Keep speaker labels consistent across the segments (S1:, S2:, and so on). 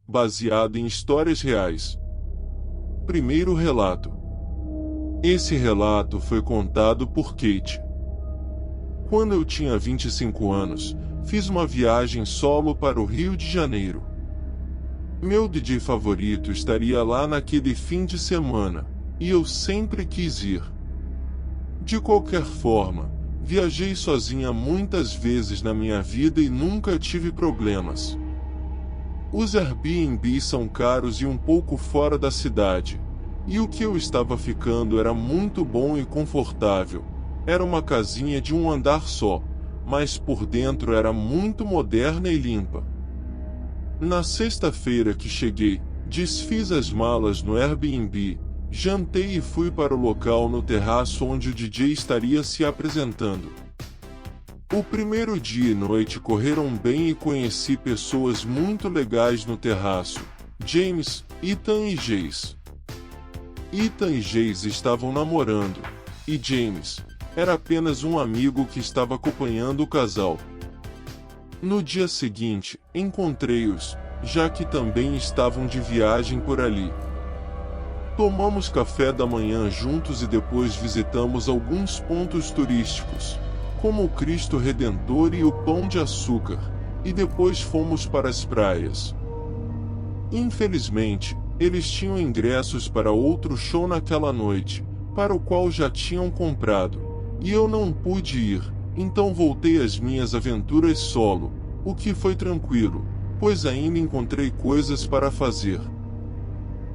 S1: baseado em histórias reais. Primeiro relato. Esse relato foi contado por Kate. Quando eu tinha 25 anos, fiz uma viagem solo para o Rio de Janeiro. Meu DJ favorito estaria lá naquele fim de semana, e eu sempre quis ir. De qualquer forma, viajei sozinha muitas vezes na minha vida e nunca tive problemas. Os Airbnb são caros e um pouco fora da cidade, e o que eu estava ficando era muito bom e confortável. Era uma casinha de um andar só, mas por dentro era muito moderna e limpa. Na sexta-feira que cheguei, desfiz as malas no Airbnb, jantei e fui para o local no terraço onde o DJ estaria se apresentando. O primeiro dia e noite correram bem e conheci pessoas muito legais no terraço: James, Ethan e Jace. Ethan e Jace estavam namorando, e James era apenas um amigo que estava acompanhando o casal. No dia seguinte, encontrei-os, já que também estavam de viagem por ali. Tomamos café da manhã juntos e depois visitamos alguns pontos turísticos, como o Cristo Redentor e o Pão de Açúcar, e depois fomos para as praias. Infelizmente, eles tinham ingressos para outro show naquela noite, para o qual já tinham comprado, e eu não pude ir, então voltei às minhas aventuras solo, o que foi tranquilo, pois ainda encontrei coisas para fazer.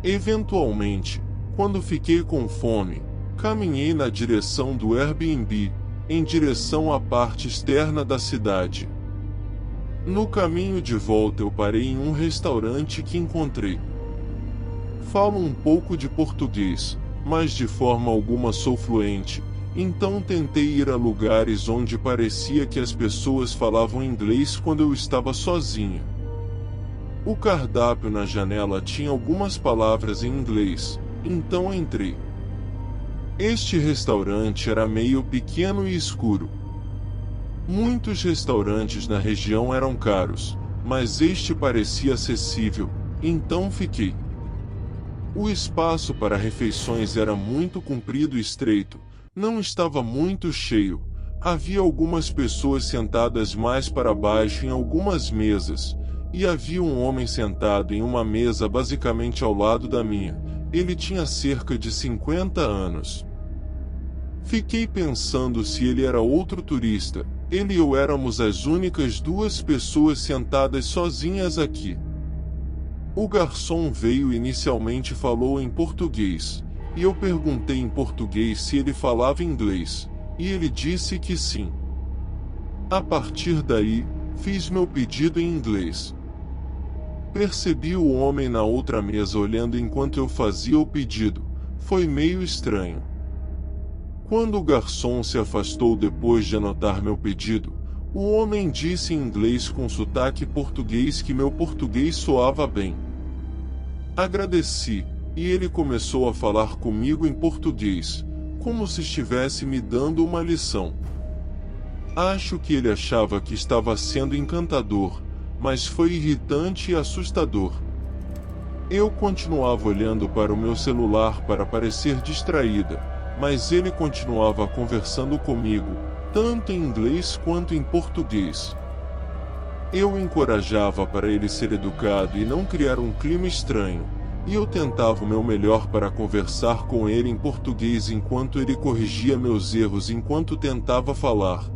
S1: Eventualmente, quando fiquei com fome, caminhei na direção do Airbnb, em direção à parte externa da cidade. No caminho de volta eu parei em um restaurante que encontrei. Falo um pouco de português, mas de forma alguma sou fluente, então tentei ir a lugares onde parecia que as pessoas falavam inglês quando eu estava sozinha. O cardápio na janela tinha algumas palavras em inglês, então entrei. Este restaurante era meio pequeno e escuro. Muitos restaurantes na região eram caros, mas este parecia acessível, então fiquei. O espaço para refeições era muito comprido e estreito, não estava muito cheio, havia algumas pessoas sentadas mais para baixo em algumas mesas, e havia um homem sentado em uma mesa basicamente ao lado da minha. Ele tinha cerca de 50 anos. Fiquei pensando se ele era outro turista. Ele e eu éramos as únicas duas pessoas sentadas sozinhas aqui. O garçom veio e inicialmente falou em português, e eu perguntei em português se ele falava inglês, e ele disse que sim. A partir daí, fiz meu pedido em inglês. Percebi o homem na outra mesa olhando enquanto eu fazia o pedido. Foi meio estranho. Quando o garçom se afastou depois de anotar meu pedido, o homem disse em inglês com sotaque português que meu português soava bem. Agradeci, e ele começou a falar comigo em português, como se estivesse me dando uma lição. Acho que ele achava que estava sendo encantador, mas foi irritante e assustador. Eu continuava olhando para o meu celular para parecer distraída, mas ele continuava conversando comigo, tanto em inglês quanto em português. Eu o encorajava para ele ser educado e não criar um clima estranho, e eu tentava o meu melhor para conversar com ele em português enquanto ele corrigia meus erros enquanto tentava falar.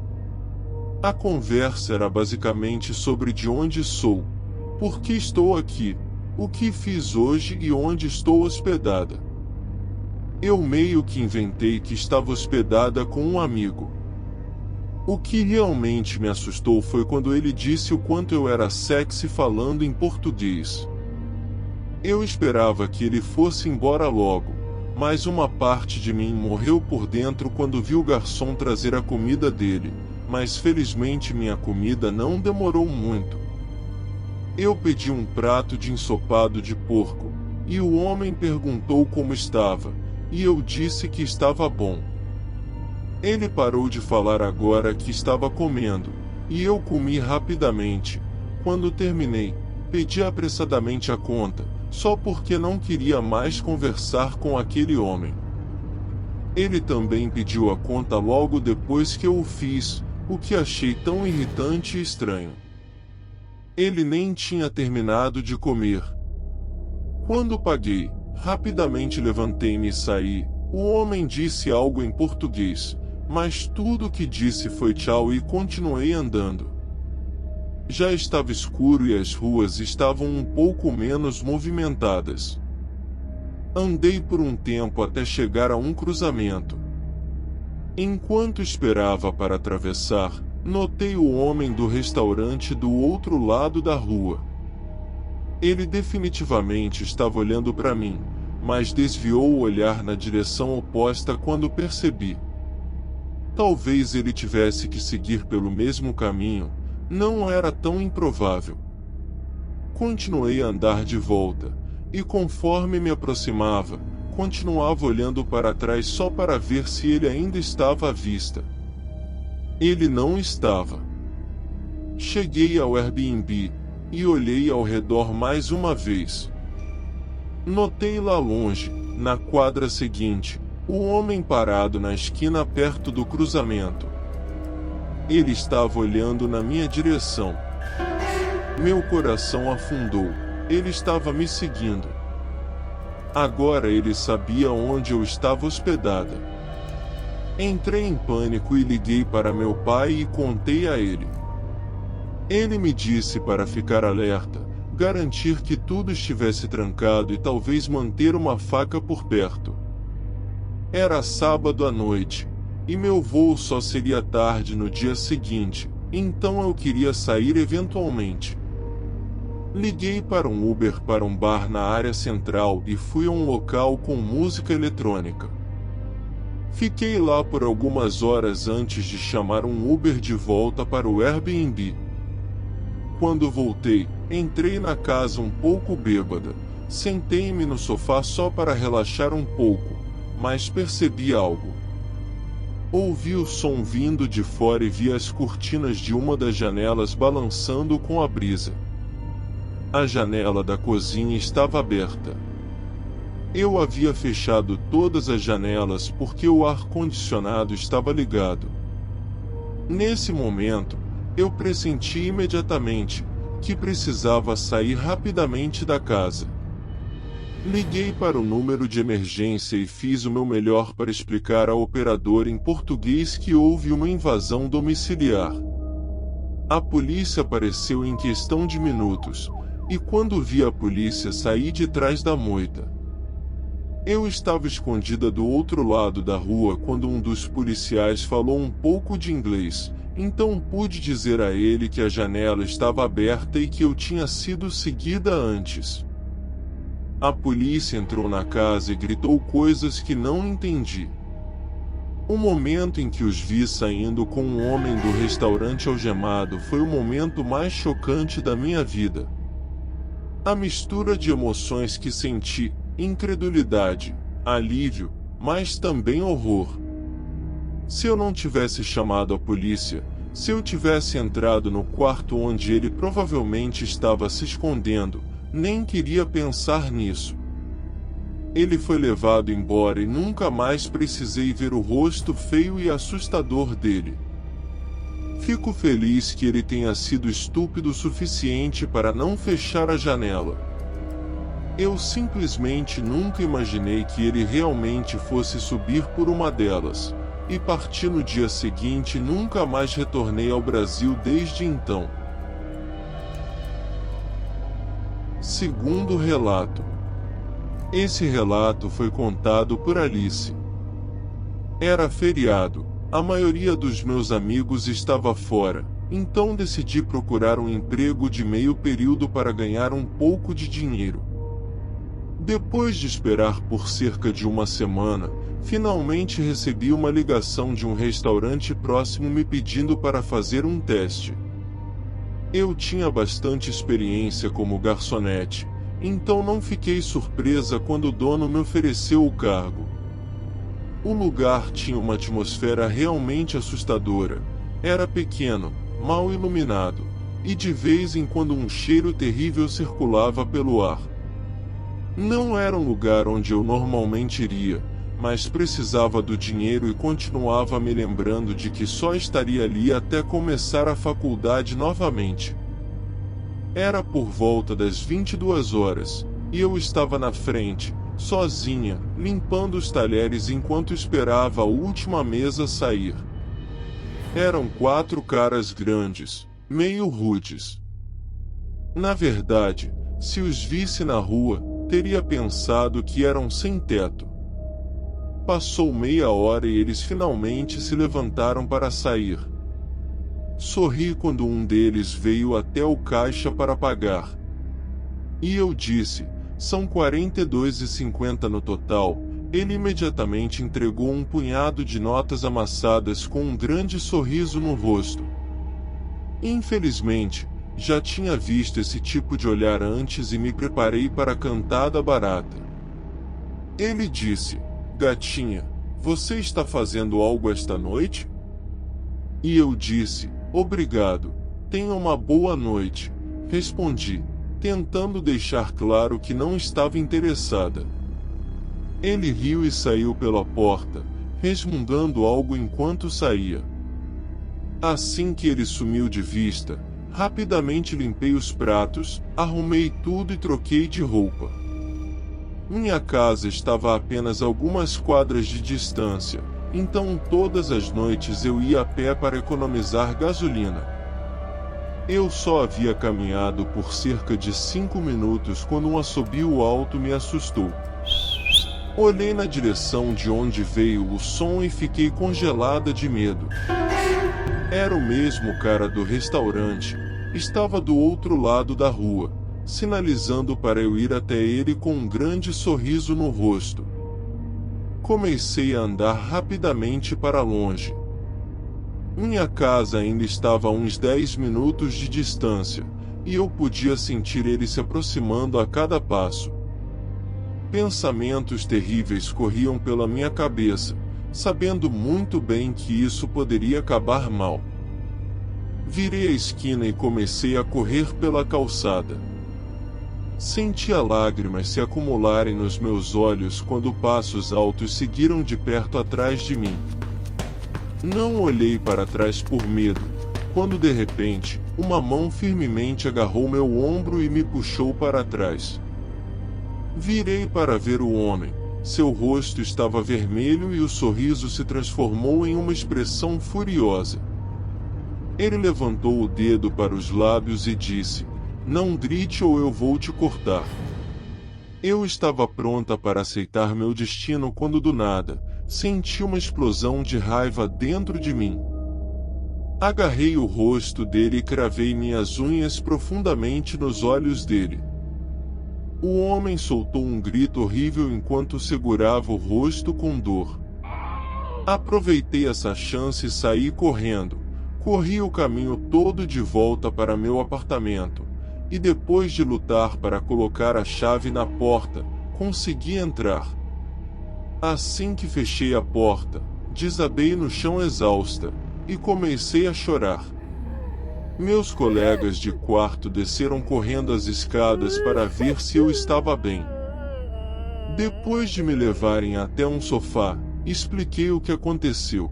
S1: A conversa era basicamente sobre de onde sou, por que estou aqui, o que fiz hoje e onde estou hospedada. Eu meio que inventei que estava hospedada com um amigo. O que realmente me assustou foi quando ele disse o quanto eu era sexy falando em português. Eu esperava que ele fosse embora logo, mas uma parte de mim morreu por dentro quando vi o garçom trazer a comida dele, mas felizmente minha comida não demorou muito. Eu pedi um prato de ensopado de porco, e o homem perguntou como estava, e eu disse que estava bom. Ele parou de falar agora que estava comendo, e eu comi rapidamente. Quando terminei, Pedi apressadamente a conta, só porque não queria mais conversar com aquele homem. Ele também pediu a conta logo depois que eu o fiz, o que achei tão irritante e estranho. Ele nem tinha terminado de comer. Quando paguei, rapidamente levantei-me e saí. O homem disse algo em português, mas tudo o que disse foi tchau e continuei andando. Já estava escuro e as ruas estavam um pouco menos movimentadas. Andei por um tempo até chegar a um cruzamento. Enquanto esperava para atravessar, notei o homem do restaurante do outro lado da rua. Ele definitivamente estava olhando para mim, mas desviou o olhar na direção oposta quando percebi. Talvez ele tivesse que seguir pelo mesmo caminho, não era tão improvável. Continuei a andar de volta, e conforme me aproximava, continuava olhando para trás só para ver se ele ainda estava à vista. Ele não estava. Cheguei ao Airbnb e olhei ao redor mais uma vez. Notei lá longe, na quadra seguinte, o homem parado na esquina perto do cruzamento. Ele estava olhando na minha direção. Meu coração afundou. Ele estava me seguindo. Agora ele sabia onde eu estava hospedada. Entrei em pânico e liguei para meu pai e contei a ele. Ele me disse para ficar alerta, garantir que tudo estivesse trancado e talvez manter uma faca por perto. Era sábado à noite, e meu voo só seria tarde no dia seguinte, então eu queria sair eventualmente. Liguei para um Uber para um bar na área central e fui a um local com música eletrônica. Fiquei lá por algumas horas antes de chamar um Uber de volta para o Airbnb. Quando voltei, entrei na casa um pouco bêbada, sentei-me no sofá só para relaxar um pouco, mas percebi algo. Ouvi o som vindo de fora e vi as cortinas de uma das janelas balançando com a brisa. A janela da cozinha estava aberta. Eu havia fechado todas as janelas porque o ar-condicionado estava ligado. Nesse momento, eu pressenti imediatamente que precisava sair rapidamente da casa. Liguei para o número de emergência e fiz o meu melhor para explicar ao operador em português que houve uma invasão domiciliar. A polícia apareceu em questão de minutos, e quando vi a polícia saí de trás da moita. Eu estava escondida do outro lado da rua quando um dos policiais falou um pouco de inglês, então pude dizer a ele que a janela estava aberta e que eu tinha sido seguida antes. A polícia entrou na casa e gritou coisas que não entendi. O momento em que os vi saindo com um homem do restaurante algemado foi o momento mais chocante da minha vida. A mistura de emoções que senti, incredulidade, alívio, mas também horror. Se eu não tivesse chamado a polícia, se eu tivesse entrado no quarto onde ele provavelmente estava se escondendo, nem queria pensar nisso. Ele foi levado embora e nunca mais precisei ver o rosto feio e assustador dele. Fico feliz que ele tenha sido estúpido o suficiente para não fechar a janela. Eu simplesmente nunca imaginei que ele realmente fosse subir por uma delas, e parti no dia seguinte e nunca mais retornei ao Brasil desde então. Segundo relato. Esse relato foi contado por Alice. Era feriado, a maioria dos meus amigos estava fora, então decidi procurar um emprego de meio período para ganhar um pouco de dinheiro. Depois de esperar por cerca de uma semana, finalmente recebi uma ligação de um restaurante próximo me pedindo para fazer um teste. Eu tinha bastante experiência como garçonete, então não fiquei surpresa quando o dono me ofereceu o cargo. O lugar tinha uma atmosfera realmente assustadora. Era pequeno, mal iluminado, e de vez em quando um cheiro terrível circulava pelo ar. Não era um lugar onde eu normalmente iria, mas precisava do dinheiro e continuava me lembrando de que só estaria ali até começar a faculdade novamente. Era por volta das 22 horas, e eu estava na frente, sozinha, limpando os talheres enquanto esperava a última mesa sair. Eram 4 caras grandes, meio rudes. Na verdade, se os visse na rua, teria pensado que eram sem teto. Passou meia hora e eles finalmente se levantaram para sair. Sorri quando um deles veio até o caixa para pagar. E eu disse, são R$ 42,50 no total. Ele imediatamente entregou um punhado de notas amassadas com um grande sorriso no rosto. Infelizmente, já tinha visto esse tipo de olhar antes e me preparei para a cantada barata. Ele disse, gatinha, você está fazendo algo esta noite? E eu disse, obrigado, tenha uma boa noite, respondi, tentando deixar claro que não estava interessada. Ele riu e saiu pela porta, resmungando algo enquanto saía. Assim que ele sumiu de vista, rapidamente limpei os pratos, arrumei tudo e troquei de roupa. Minha casa estava a apenas algumas quadras de distância, então todas as noites eu ia a pé para economizar gasolina. Eu só havia caminhado por cerca de 5 minutos quando um assobio alto me assustou. Olhei na direção de onde veio o som e fiquei congelada de medo. Era o mesmo cara do restaurante, estava do outro lado da rua, sinalizando para eu ir até ele com um grande sorriso no rosto. Comecei a andar rapidamente para longe. Minha casa ainda estava a uns 10 minutos de distância, e eu podia sentir ele se aproximando a cada passo. Pensamentos terríveis corriam pela minha cabeça, sabendo muito bem que isso poderia acabar mal. Virei a esquina e comecei a correr pela calçada. Sentia lágrimas se acumularem nos meus olhos quando passos altos seguiram de perto atrás de mim. Não olhei para trás por medo, quando de repente, uma mão firmemente agarrou meu ombro e me puxou para trás. Virei para ver o homem. Seu rosto estava vermelho e o sorriso se transformou em uma expressão furiosa. Ele levantou o dedo para os lábios e disse, não grite ou eu vou te cortar. Eu estava pronta para aceitar meu destino quando do nada, senti uma explosão de raiva dentro de mim. Agarrei o rosto dele e cravei minhas unhas profundamente nos olhos dele. O homem soltou um grito horrível enquanto segurava o rosto com dor. Aproveitei essa chance e saí correndo. Corri o caminho todo de volta para meu apartamento, e depois de lutar para colocar a chave na porta, consegui entrar. Assim que fechei a porta, desabei no chão exausta, e comecei a chorar. Meus colegas de quarto desceram correndo as escadas para ver se eu estava bem. Depois de me levarem até um sofá, expliquei o que aconteceu.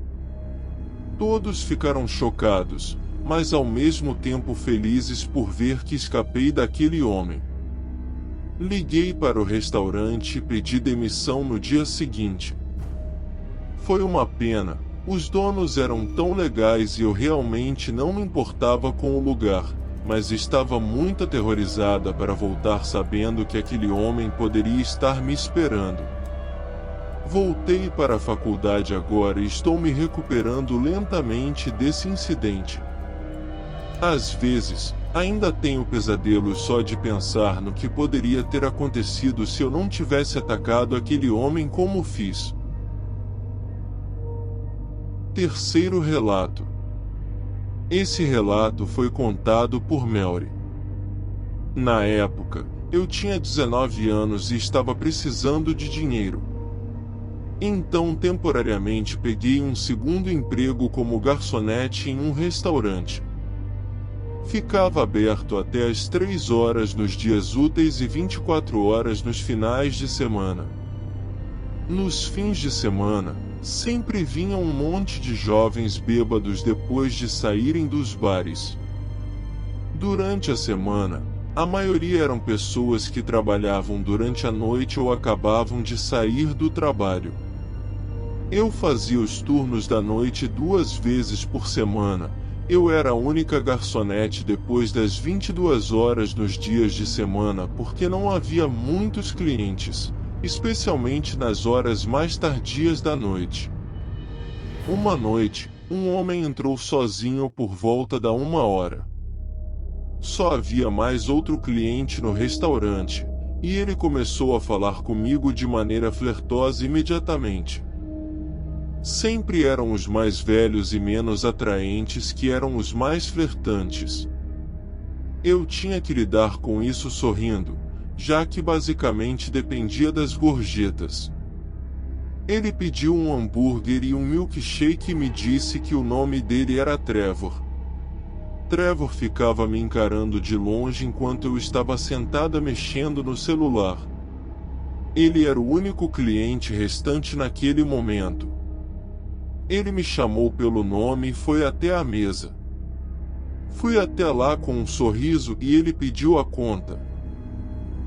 S1: Todos ficaram chocados, mas ao mesmo tempo felizes por ver que escapei daquele homem. Liguei para o restaurante e pedi demissão no dia seguinte. Foi uma pena. Os donos eram tão legais e eu realmente não me importava com o lugar, mas estava muito aterrorizada para voltar sabendo que aquele homem poderia estar me esperando. Voltei para a faculdade agora e estou me recuperando lentamente desse incidente. Às vezes, ainda tenho pesadelos só de pensar no que poderia ter acontecido se eu não tivesse atacado aquele homem como fiz. Terceiro relato. Esse relato foi contado por Melry. Na época, eu tinha 19 anos e estava precisando de dinheiro. Então temporariamente peguei um segundo emprego como garçonete em um restaurante. Ficava aberto até às 3 horas nos dias úteis e 24 horas nos finais de semana. Nos fins de semana, sempre vinha um monte de jovens bêbados depois de saírem dos bares. Durante a semana, a maioria eram pessoas que trabalhavam durante a noite ou acabavam de sair do trabalho. Eu fazia os turnos da noite 2 vezes por semana. Eu era a única garçonete depois das 22 horas nos dias de semana porque não havia muitos clientes, especialmente nas horas mais tardias da noite. Uma noite, um homem entrou sozinho por volta da 1 hora. Só havia mais outro cliente no restaurante, e ele começou a falar comigo de maneira flertosa imediatamente. Sempre eram os mais velhos e menos atraentes que eram os mais flertantes. Eu tinha que lidar com isso sorrindo, já que basicamente dependia das gorjetas. Ele pediu um hambúrguer e um milkshake e me disse que o nome dele era Trevor. Trevor ficava me encarando de longe enquanto eu estava sentada mexendo no celular. Ele era o único cliente restante naquele momento. Ele me chamou pelo nome e foi até a mesa. Fui até lá com um sorriso e ele pediu a conta.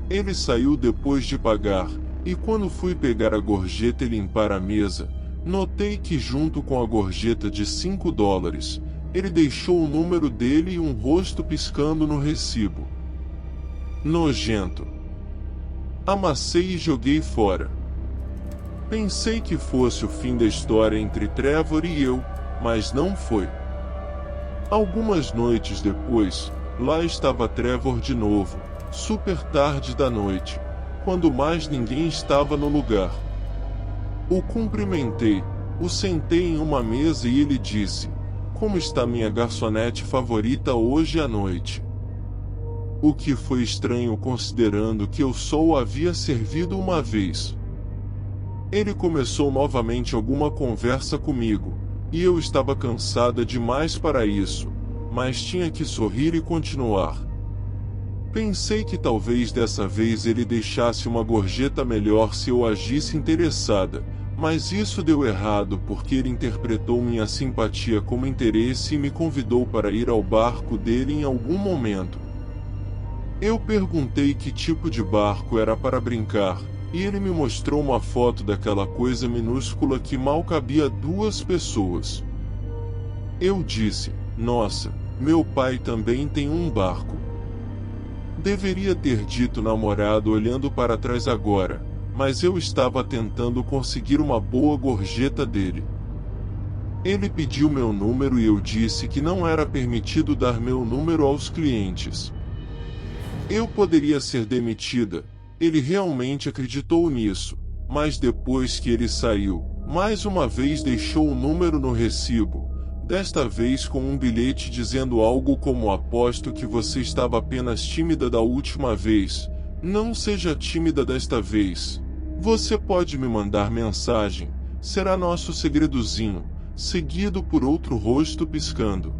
S1: Ele saiu depois de pagar, e quando fui pegar a gorjeta e limpar a mesa, notei que junto com a gorjeta de $5, ele deixou o número dele e um rosto piscando no recibo. Nojento. Amassei e joguei fora. Pensei que fosse o fim da história entre Trevor e eu, mas não foi. Algumas noites depois, lá estava Trevor de novo, super tarde da noite, quando mais ninguém estava no lugar. O cumprimentei, o sentei em uma mesa e ele disse: "Como está minha garçonete favorita hoje à noite?" O que foi estranho considerando que eu só o havia servido uma vez. Ele começou novamente alguma conversa comigo, e eu estava cansada demais para isso, mas tinha que sorrir e continuar. Pensei que talvez dessa vez ele deixasse uma gorjeta melhor se eu agisse interessada, mas isso deu errado porque ele interpretou minha simpatia como interesse e me convidou para ir ao barco dele em algum momento. Eu perguntei que tipo de barco era para brincar, e ele me mostrou uma foto daquela coisa minúscula que mal cabia 2 pessoas. Eu disse: "Nossa, meu pai também tem um barco." Deveria ter dito namorado olhando para trás agora, mas eu estava tentando conseguir uma boa gorjeta dele. Ele pediu meu número e eu disse que não era permitido dar meu número aos clientes. Eu poderia ser demitida. Ele realmente acreditou nisso, mas depois que ele saiu, mais uma vez deixou o número no recibo, desta vez com um bilhete dizendo algo como: "Aposto que você estava apenas tímida da última vez, não seja tímida desta vez. Você pode me mandar mensagem, será nosso segredozinho", seguido por outro rosto piscando.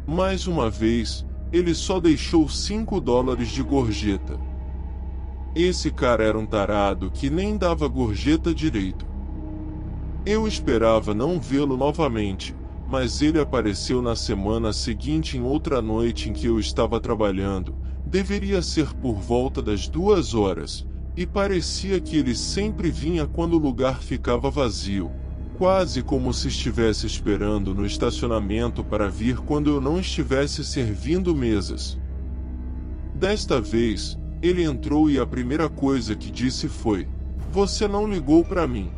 S1: Mais uma vez, ele só deixou $5 de gorjeta. Esse cara era um tarado que nem dava gorjeta direito. Eu esperava não vê-lo novamente, mas ele apareceu na semana seguinte em outra noite em que eu estava trabalhando, deveria ser por volta das 2 horas, e parecia que ele sempre vinha quando o lugar ficava vazio, quase como se estivesse esperando no estacionamento para vir quando eu não estivesse servindo mesas. Desta vez, ele entrou e a primeira coisa que disse foi: "Você não ligou para mim."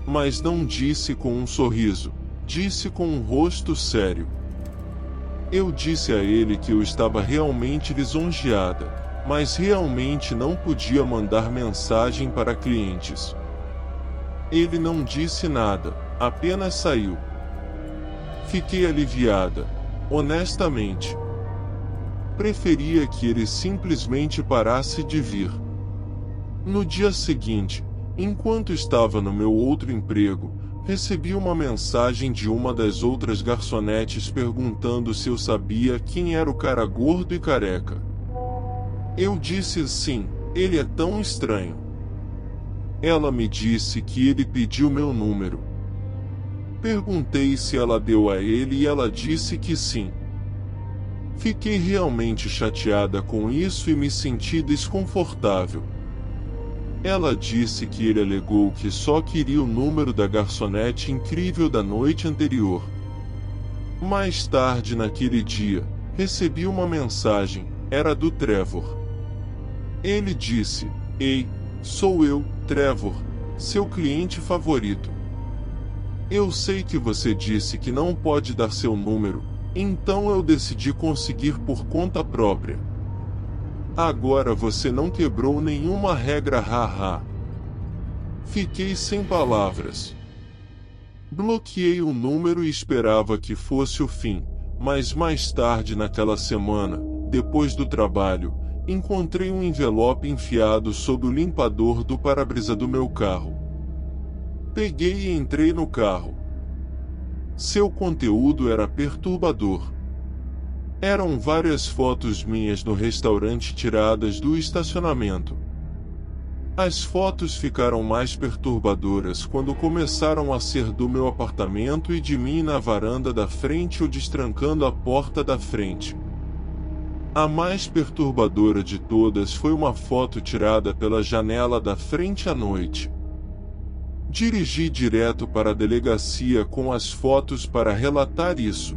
S1: Mas não disse com um sorriso, disse com um rosto sério. Eu disse a ele que eu estava realmente lisonjeada, mas realmente não podia mandar mensagem para clientes. Ele não disse nada, apenas saiu. Fiquei aliviada, honestamente. Preferia que ele simplesmente parasse de vir. No dia seguinte, enquanto estava no meu outro emprego, recebi uma mensagem de uma das outras garçonetes perguntando se eu sabia quem era o cara gordo e careca. Eu disse sim, ele é tão estranho. Ela me disse que ele pediu meu número. Perguntei se ela deu a ele e ela disse que sim. Fiquei realmente chateada com isso e me senti desconfortável. Ela disse que ele alegou que só queria o número da garçonete incrível da noite anterior. Mais tarde naquele dia, recebi uma mensagem, era do Trevor. Ele disse: "Ei, sou eu, Trevor, seu cliente favorito. Eu sei que você disse que não pode dar seu número, então eu decidi conseguir por conta própria. Agora você não quebrou nenhuma regra, haha." Fiquei sem palavras. Bloqueei o número e esperava que fosse o fim, mas mais tarde naquela semana, depois do trabalho, encontrei um envelope enfiado sob o limpador do para-brisa do meu carro. Peguei e entrei no carro. Seu conteúdo era perturbador. Eram várias fotos minhas no restaurante tiradas do estacionamento. As fotos ficaram mais perturbadoras quando começaram a ser do meu apartamento e de mim na varanda da frente ou destrancando a porta da frente. A mais perturbadora de todas foi uma foto tirada pela janela da frente à noite. Dirigi direto para a delegacia com as fotos para relatar isso.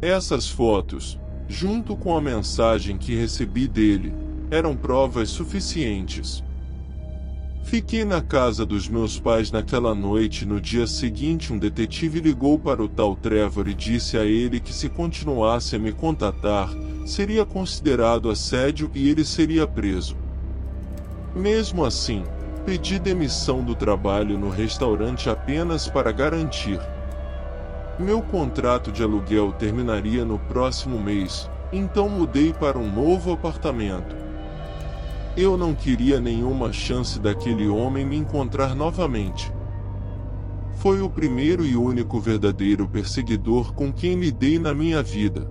S1: Essas fotos, junto com a mensagem que recebi dele, eram provas suficientes. Fiquei na casa dos meus pais naquela noite e no dia seguinte um detetive ligou para o tal Trevor e disse a ele que se continuasse a me contatar, seria considerado assédio e ele seria preso. Mesmo assim, pedi demissão do trabalho no restaurante apenas para garantir. Meu contrato de aluguel terminaria no próximo mês, então mudei para um novo apartamento. Eu não queria nenhuma chance daquele homem me encontrar novamente. Foi o primeiro e único verdadeiro perseguidor com quem lidei na minha vida.